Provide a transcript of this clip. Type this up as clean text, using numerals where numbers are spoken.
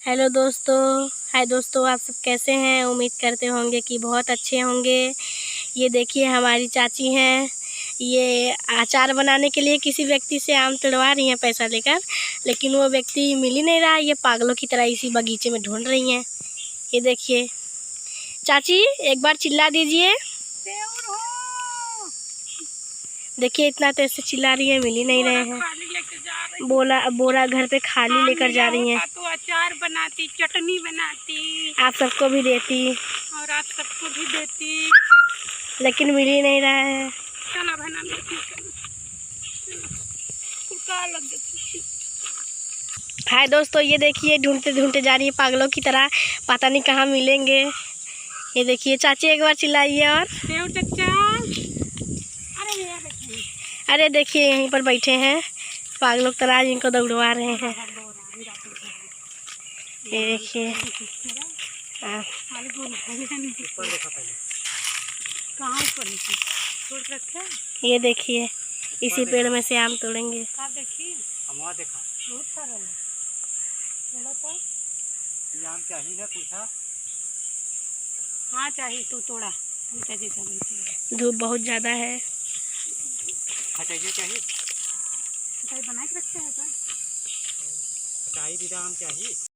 Hello दोस्तों, हाय दोस्तों, आप सब कैसे हैं। उम्मीद करते होंगे कि बहुत अच्छे होंगे। ये देखिए हमारी चाची हैं, ये अचार बनाने के लिए किसी व्यक्ति से आम तुड़वा रही हैं पैसा लेकर, लेकिन वो व्यक्ति मिल ही नहीं रहा। ये पागलों की तरह इसी बगीचे में ढूंढ रही हैं। ये देखिए चाची, एक बार चिल्ला दीजिए। देखिए इतना तेज से चिल्ला रही है, मिल ही नहीं रहे हैं। बोरा घर पे खाली लेकर जा रही हैं। तो अचार बनाती, चटनी बनाती, आप सबको भी देती और आप सबको भी देती, लेकिन मिल ही नहीं रहा है। चला बना लेती। हाय दोस्तों, ये देखिए ढूंढते ढूंढते जा रही है पागलों की तरह, पता नहीं कहाँ मिलेंगे। ये देखिए चाची, एक बार चिल्लाइए। और अरे देखिए यहीं पर बैठे हैं पागलों की तरह, इनको दौड़वा रहे हैं। ये देखिए ये देखिए इसी पेड़ में से आम तोड़ेंगे। आम चाहिए ना, पूछा। हाँ चाहिए तो तोड़ा। धूप बहुत ज़्यादा है। चाहिए बना के रखते हैं। चाहिए आम चाहिए।